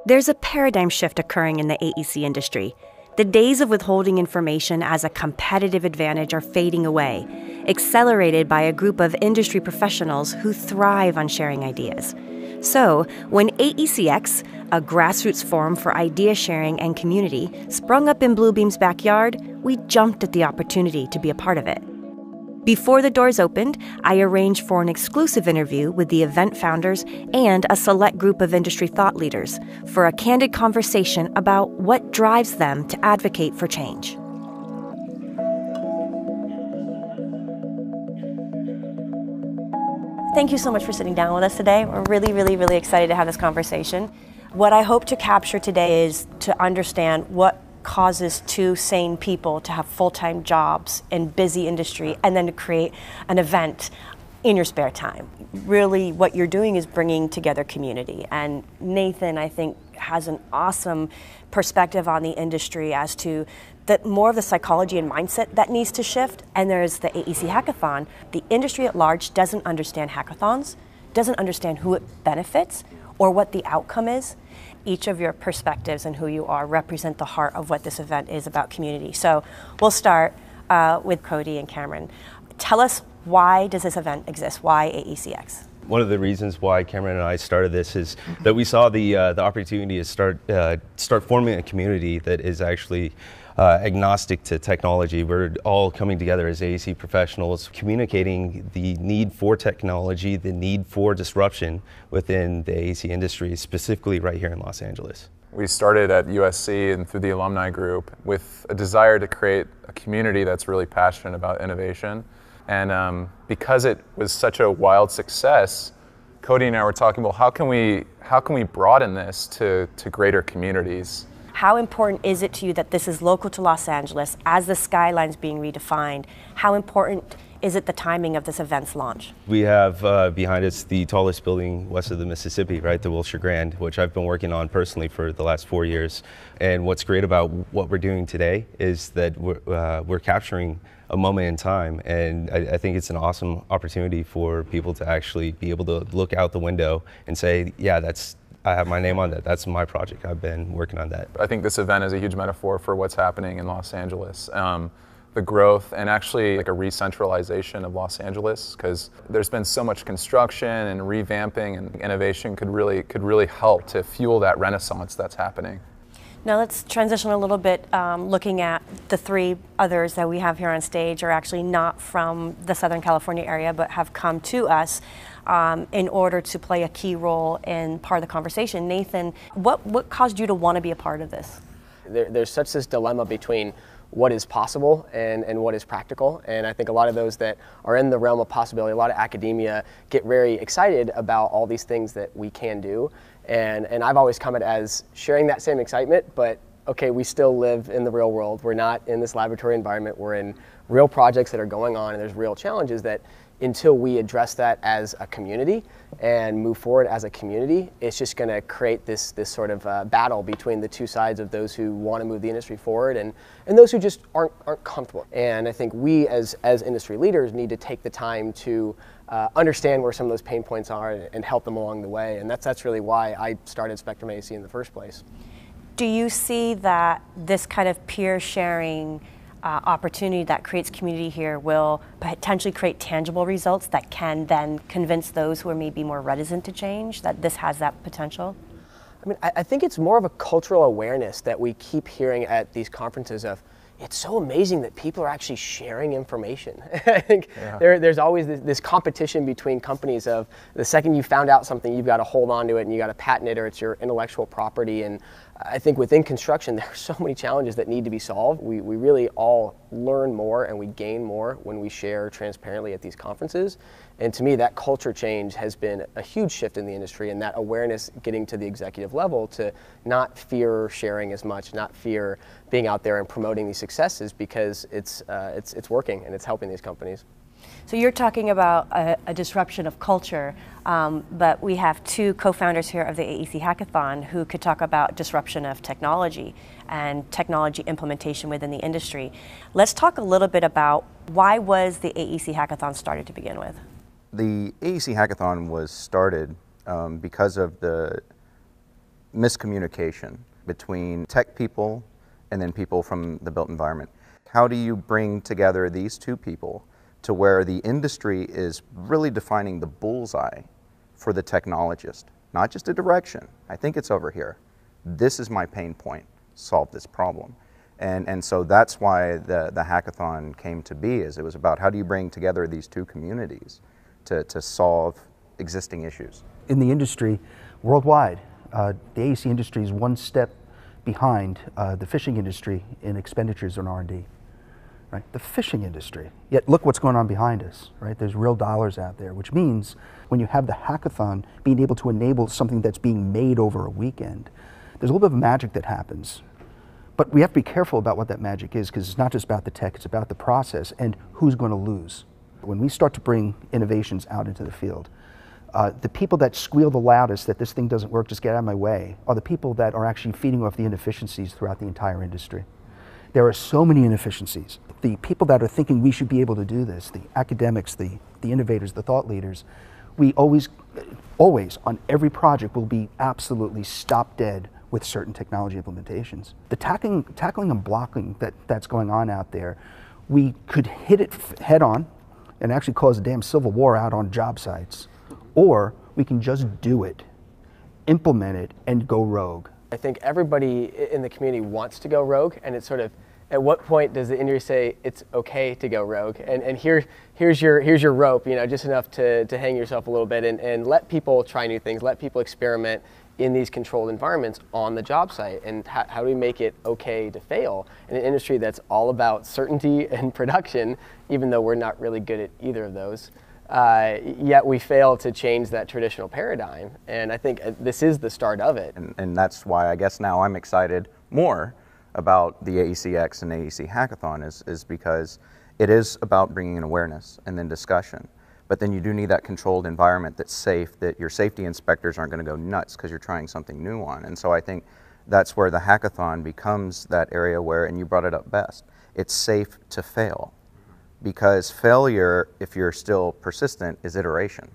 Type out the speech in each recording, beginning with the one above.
There's a paradigm shift occurring in the AEC industry. The days of withholding information as a competitive advantage are fading away, accelerated by a group of industry professionals who thrive on sharing ideas. So, when AECX, a grassroots forum for idea sharing and community, sprung up in Bluebeam's backyard, we jumped at the opportunity to be a part of it. Before the doors opened, I arranged for an exclusive interview with the event founders and a select group of industry thought leaders for a candid conversation about what drives them to advocate for change. Thank you so much for sitting down with us today. We're really excited to have this conversation. What I hope to capture today is to understand what causes two sane people to have full-time jobs in busy industry and then to create an event in your spare time. Really what you're doing is bringing together community, and Nathan, I think, has an awesome perspective on the industry as to that more of the psychology and mindset that needs to shift. And there's the AEC Hackathon. The industry at large doesn't understand hackathons, doesn't understand who it benefits or what the outcome is. Each of your perspectives and who you are represent the heart of what this event is about community. So we'll start with Cody and Cameron. Tell us, why does this event exist? Why AECX? One of the reasons why Cameron and I started this is that we saw the opportunity to start forming a community that is actually agnostic to technology. We're all coming together as AEC professionals, communicating the need for technology, the need for disruption within the AEC industry, specifically right here in Los Angeles. We started at USC and through the alumni group with a desire to create a community that's really passionate about innovation. And because it was such a wild success, Cody and I were talking about how can we broaden this to greater communities? How important is it to you that this is local to Los Angeles as the skyline's being redefined? How important is it the timing of this event's launch? We have behind us the tallest building west of the Mississippi, right, the Wilshire Grand, which I've been working on personally for the last 4 years. And what's great about what we're doing today is that we're capturing a moment in time, and I think it's an awesome opportunity for people to actually be able to look out the window and say, yeah, I have my name on that. That's my project. I've been working on that. I think this event is a huge metaphor for what's happening in Los Angeles. The growth and actually like a re-centralization of Los Angeles, because there's been so much construction and revamping, and innovation could really help to fuel that renaissance that's happening. Now let's transition a little bit, looking at the three others that we have here on stage are actually not from the Southern California area, but have come to us in order to play a key role in part of the conversation. Nathan, what caused you to want to be a part of this? There's such this dilemma between what is possible and what is practical. And I think a lot of those that are in the realm of possibility, a lot of academia get very excited about all these things that we can do. And I've always come at it as sharing that same excitement, but okay, we still live in the real world. We're not in this laboratory environment. We're in real projects that are going on, and there's real challenges that until we address that as a community and move forward as a community, it's just going to create this sort of battle between the two sides of those who want to move the industry forward and those who just aren't comfortable. And I think we as industry leaders need to take the time to understand where some of those pain points are and help them along the way. And that's really why I started Spectrum AEC in the first place. Do you see that this kind of peer sharing opportunity that creates community here will potentially create tangible results that can then convince those who are maybe more reticent to change that this has that potential? I mean, I think it's more of a cultural awareness that we keep hearing at these conferences of, it's so amazing that people are actually sharing information. I think there's always this competition between companies of the second you found out something, you've got to hold on to it and you got to patent it or it's your intellectual property. And I think within construction, there are so many challenges that need to be solved. We really all learn more and we gain more when we share transparently at these conferences. And to me, that culture change has been a huge shift in the industry, and that awareness getting to the executive level to not fear sharing as much, not fear being out there and promoting these successes, because it's working and it's helping these companies. So you're talking about a disruption of culture, but we have two co-founders here of the AEC Hackathon who could talk about disruption of technology and technology implementation within the industry. Let's talk a little bit about why was the AEC Hackathon started to begin with? The AEC Hackathon was started because of the miscommunication between tech people and then people from the built environment. How do you bring together these two people to where the industry is really defining the bullseye for the technologist? Not just a direction. I think it's over here. This is my pain point. Solve this problem. And so that's why the hackathon came to be, is it was about how do you bring together these two communities to solve existing issues. In the industry, worldwide, the AEC industry is one step behind the fishing industry in expenditures on R&D. Right? The fishing industry. Yet look what's going on behind us, right? There's real dollars out there, which means when you have the hackathon being able to enable something that's being made over a weekend, there's a little bit of magic that happens. But we have to be careful about what that magic is, because it's not just about the tech, it's about the process and who's going to lose. When we start to bring innovations out into the field, the people that squeal the loudest that this thing doesn't work, just get out of my way, are the people that are actually feeding off the inefficiencies throughout the entire industry. There are so many inefficiencies. The people that are thinking we should be able to do this, the academics, the innovators, the thought leaders, we always on every project will be absolutely stop dead with certain technology implementations. The tackling and blocking that's going on out there, we could hit it head on and actually cause a damn civil war out on job sites, or we can just do it, implement it, and go rogue. I think everybody in the community wants to go rogue, and it's sort of, at what point does the industry say it's okay to go rogue? And here's your rope, you know, just enough to hang yourself a little bit, and let people try new things, let people experiment in these controlled environments on the job site. And how do we make it okay to fail in an industry that's all about certainty and production, even though we're not really good at either of those? Yet we fail to change that traditional paradigm, and I think this is the start of it. And that's why I guess now I'm excited more about the AECX and AEC Hackathon is because it is about bringing in awareness and then discussion. But then you do need that controlled environment that's safe, that your safety inspectors aren't going to go nuts because you're trying something new on. And so I think that's where the hackathon becomes that area where, and you brought it up best, it's safe to fail. Because failure, if you're still persistent, is iteration,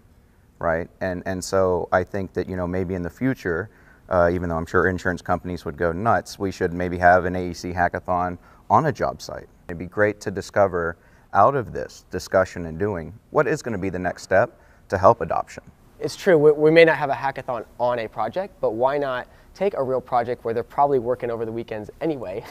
right? And so I think that, you know, maybe in the future, even though I'm sure insurance companies would go nuts, we should maybe have an AEC hackathon on a job site. It'd be great to discover out of this discussion and doing what is going to be the next step to help adoption. It's true, we may not have a hackathon on a project, but why not take a real project where they're probably working over the weekends anyway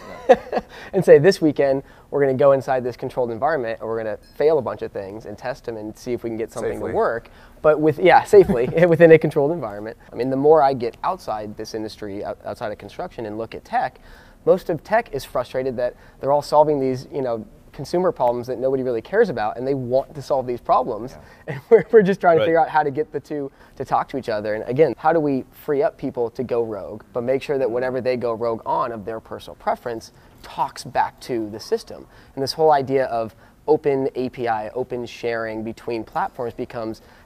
and say, this weekend we're going to go inside this controlled environment and we're going to fail a bunch of things and test them and see if we can get something to work, but safely within a controlled environment. I mean, the more I get outside this industry, outside of construction, and look at tech, most of tech is frustrated that they're all solving these, you know, consumer problems that nobody really cares about, and they want to solve these problems. Yeah. And we're just trying to figure out how to get the two to talk to each other. And again, how do we free up people to go rogue, but make sure that whatever they go rogue on of their personal preference talks back to the system. And this whole idea of open API, open sharing between platforms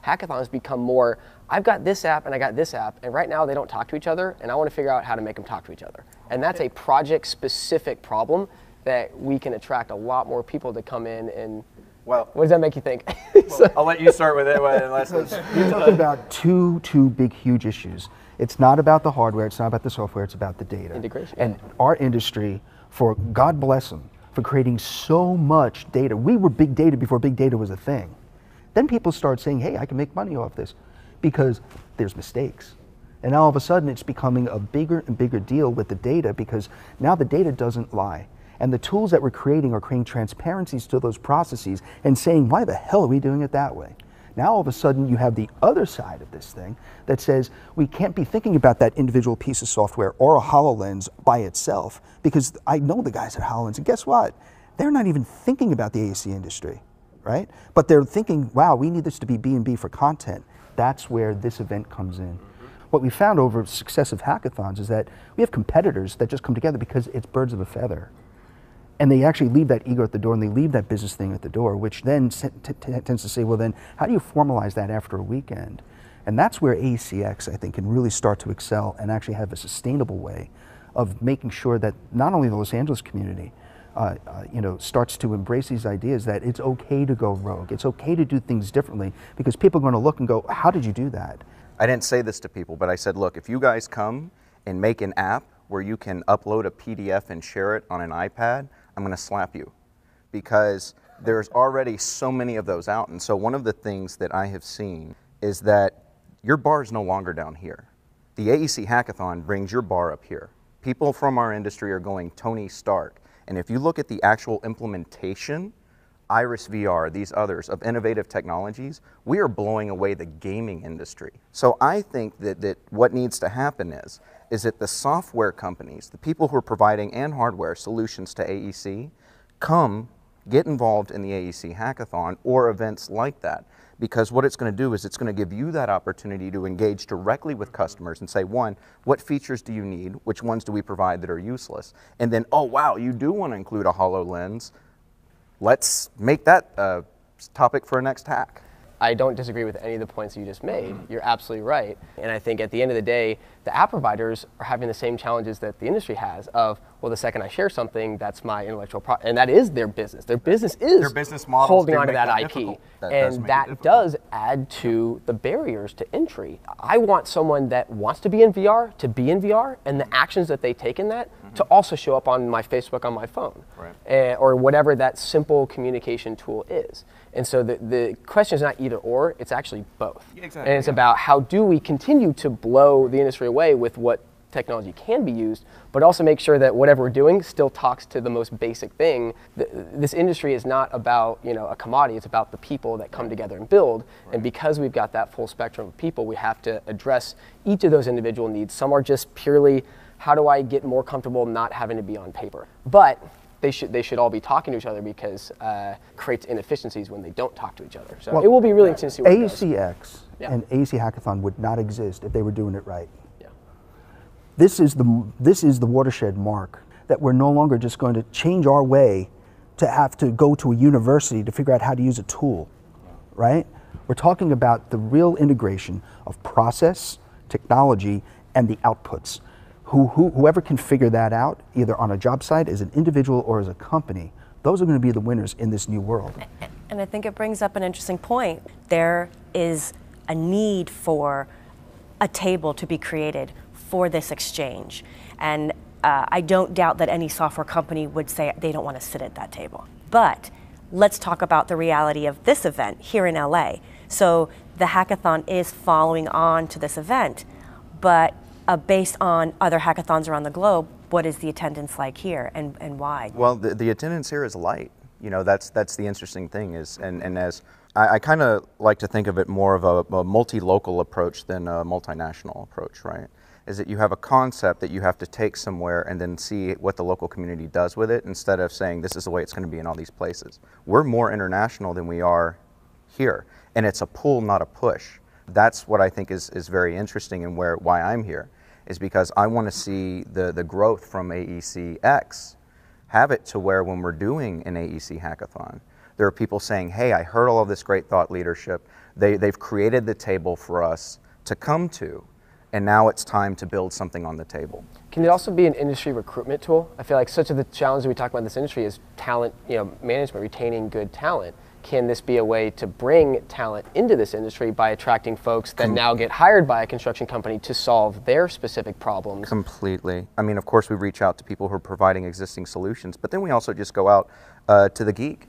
hackathons become more, I've got this app and I got this app, and right now they don't talk to each other, and I want to figure out how to make them talk to each other. And that's a project-specific problem that we can attract a lot more people to come in. And well, what does that make you think? Well, I'll let you start with it. You talked about two big, huge issues. It's not about the hardware, it's not about the software, it's about the data. Integration. And our industry, for God bless them, for creating so much data. We were big data before big data was a thing. Then people start saying, hey, I can make money off this because there's mistakes. And now all of a sudden it's becoming a bigger and bigger deal with the data, because now the data doesn't lie. And the tools that we're creating are creating transparencies to those processes and saying, why the hell are we doing it that way? Now all of a sudden you have the other side of this thing that says we can't be thinking about that individual piece of software or a HoloLens by itself, because I know the guys at HoloLens, and guess what? They're not even thinking about the AEC industry, right? But they're thinking, wow, we need this to be B&B for content. That's where this event comes in. What we found over successive hackathons is that we have competitors that just come together because it's birds of a feather. And they actually leave that ego at the door, and they leave that business thing at the door, which then tends to say, well then, how do you formalize that after a weekend? And that's where AECX, I think, can really start to excel and actually have a sustainable way of making sure that not only the Los Angeles community starts to embrace these ideas that it's okay to go rogue, it's okay to do things differently, because people are going to look and go, how did you do that? I didn't say this to people, but I said, look, if you guys come and make an app where you can upload a PDF and share it on an iPad, I'm going to slap you, because there's already so many of those out. And so one of the things that I have seen is that your bar is no longer down here. The AEC Hackathon brings your bar up here. People from our industry are going Tony Stark. And if you look at the actual implementation, Iris VR, these others, of innovative technologies, we are blowing away the gaming industry. So I think that what needs to happen is that the software companies, the people who are providing and hardware solutions to AEC, get involved in the AEC Hackathon or events like that. Because what it's going to do is it's going to give you that opportunity to engage directly with customers and say, one, what features do you need? Which ones do we provide that are useless? And then, oh wow, you do want to include a HoloLens. Let's make that a topic for a next hack. I don't disagree with any of the points you just made. You're absolutely right. And I think at the end of the day, the app providers are having the same challenges that the industry has of, well, the second I share something, that's my intellectual property. And that is their business. Their business is their business models holding onto that IP. And that does add to the barriers to entry. I want someone that wants to be in VR to be in VR, and the actions that they take in that to also show up on my Facebook on my phone, or whatever that simple communication tool is. And so the question is not either or, it's actually both. Exactly, and it's about how do we continue to blow the industry away with what technology can be used, but also make sure that whatever we're doing still talks to the most basic thing. This industry is not about a commodity, it's about the people that come together and build. And because we've got that full spectrum of people, we have to address each of those individual needs. Some are just purely, how do I get more comfortable not having to be on paper? But they should all be talking to each other, because creates inefficiencies when they don't talk to each other. So well, it will be really interesting to see what AECX and AEC Hackathon would not exist if they were doing it right. Yeah. This is the watershed mark, that we're no longer just going to change our way to have to go to a university to figure out how to use a tool, right? We're talking about the real integration of process, technology, and the outputs. Whoever can figure that out, either on a job site, as an individual, or as a company, those are going to be the winners in this new world. And I think it brings up an interesting point. There is a need for a table to be created for this exchange. And I don't doubt that any software company would say they don't want to sit at that table. But let's talk about the reality of this event here in LA. So the hackathon is following on to this event, but based on other hackathons around the globe, what is the attendance like here, and why? Well, the attendance here is light. That's the interesting thing is, and as I kind of like to think of it more of a multi-local approach than a multinational approach, right? Is that you have a concept that you have to take somewhere and then see what the local community does with it, instead of saying this is the way it's going to be in all these places. We're more international than we are here, and it's a pull, not a push. That's what I think is very interesting, and why I'm here, is because I want to see the growth from AECX, have it to where when we're doing an AEC Hackathon, there are people saying, hey, I heard all of this great thought leadership, they've created the table for us to come to, and now it's time to build something on the table. Can it also be an industry recruitment tool? I feel like such of the challenge that we talk about in this industry is talent, management, retaining good talent. Can this be a way to bring talent into this industry by attracting folks that now get hired by a construction company to solve their specific problems? Completely. I mean, of course, we reach out to people who are providing existing solutions, but then we also just go out to the geek.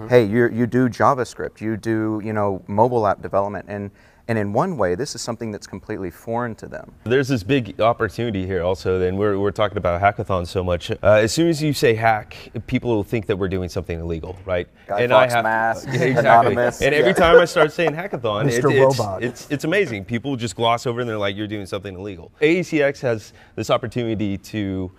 Hey, you do JavaScript, you do mobile app development, and in one way, this is something that's completely foreign to them. There's this big opportunity here also, and we're talking about hackathons so much. As soon as you say hack, people will think that we're doing something illegal, right? Guy Fawkes mask, anonymous. And every time I start saying hackathon, Robot. it's amazing. People just gloss over and they're like, you're doing something illegal. AECX has this opportunity to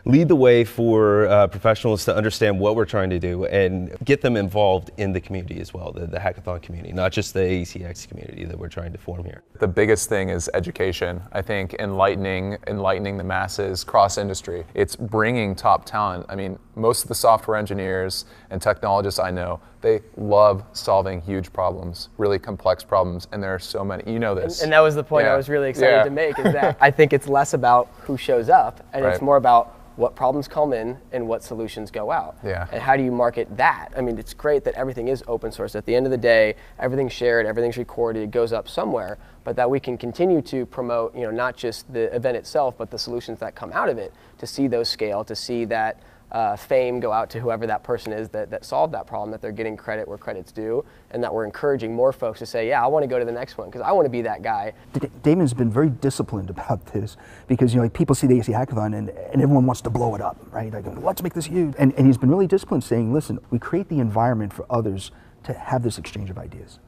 lead the way for professionals to understand what we're trying to do and get them involved in the community as well, the hackathon community, not just the AECX community that we're trying to form here. The biggest thing is education. I think enlightening the masses, cross-industry. It's bringing top talent. I mean, most of the software engineers and technologists I know, they love solving huge problems, really complex problems, and there are so many. You know this. And that was the point I was really excited to make, is that I think it's less about who shows up, and it's more about what problems come in and what solutions go out. And how do you market that? I mean, it's great that everything is open source. At the end of the day, everything's shared, everything's recorded, it goes up somewhere, but that we can continue to promote, not just the event itself, but the solutions that come out of it, to see those scale, to see that fame go out to whoever that person is that solved that problem, that they're getting credit where credit's due, and that we're encouraging more folks to say, yeah, I want to go to the next one because I want to be that guy. Damon's been very disciplined about this because people see the AEC Hackathon and everyone wants to blow it up, right? Like, let's make this huge. And he's been really disciplined, saying, listen, we create the environment for others to have this exchange of ideas.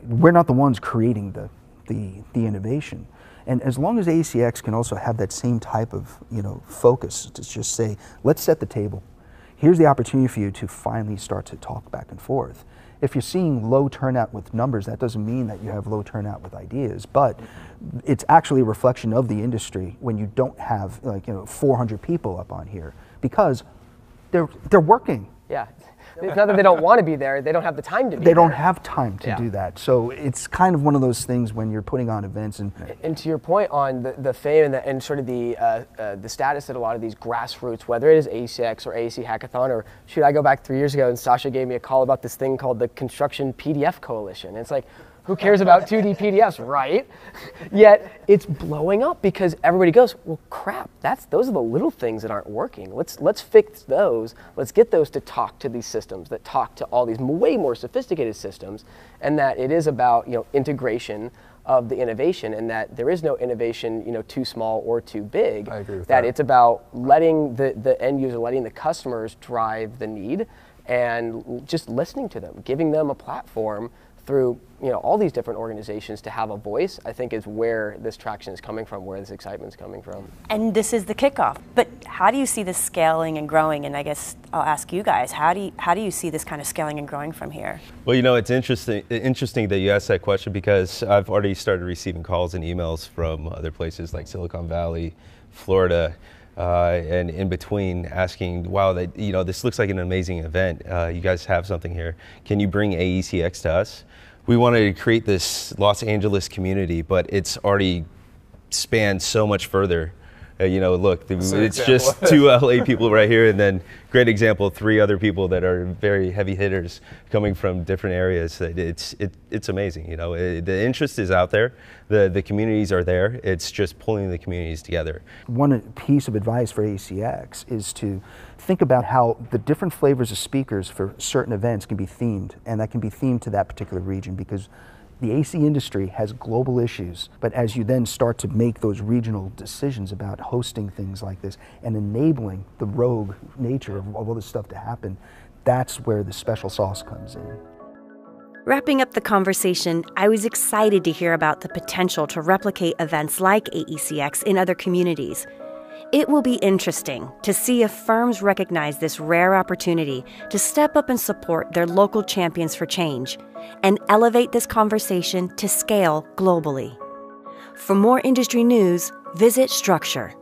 We're not the ones creating the innovation. And as long as AECX can also have that same type of focus to just say, let's set the table. Here's the opportunity for you to finally start to talk back and forth. If you're seeing low turnout with numbers, that doesn't mean that you have low turnout with ideas, but it's actually a reflection of the industry when you don't have 400 people up on here, because they're working. Yeah. It's not that they don't want to be there, they don't have the time to be there. They don't have time to do that. So it's kind of one of those things when you're putting on events. And to your point on the fame and sort of the status that a lot of these grassroots, whether it is AECX or AEC Hackathon, or shoot, I go back 3 years ago and Sasha gave me a call about this thing called the Construction PDF Coalition. And it's like, who cares about 2D PDFs, right? Yet it's blowing up because everybody goes, well, crap, those are the little things that aren't working. Let's fix those. Let's get those to talk to these systems, that talk to all these way more sophisticated systems, and that it is about integration of the innovation, and that there is no innovation too small or too big. I agree with that. It's about letting the end user, letting the customers drive the need, and just listening to them, giving them a platform through all these different organizations to have a voice, I think is where this traction is coming from, where this excitement is coming from. And this is the kickoff. But how do you see this scaling and growing? And I guess I'll ask you guys, how do you see this kind of scaling and growing from here? Well, it's interesting that you asked that question, because I've already started receiving calls and emails from other places like Silicon Valley, Florida, and in between, asking, wow, this looks like an amazing event. You guys have something here. Can you bring AECX to us? We wanted to create this Los Angeles community, but it's already spanned so much further. Look, it's just 2 LA people right here, and then great example, 3 other people that are very heavy hitters coming from different areas. It's amazing. The interest is out there, the communities are there. It's just pulling the communities together. One piece of advice for AECX is to think about how the different flavors of speakers for certain events can be themed, and that can be themed to that particular region, because the AC industry has global issues, but as you then start to make those regional decisions about hosting things like this and enabling the rogue nature of all this stuff to happen, that's where the special sauce comes in. Wrapping up the conversation, I was excited to hear about the potential to replicate events like AECX in other communities. It will be interesting to see if firms recognize this rare opportunity to step up and support their local champions for change and elevate this conversation to scale globally. For more industry news, visit Structure.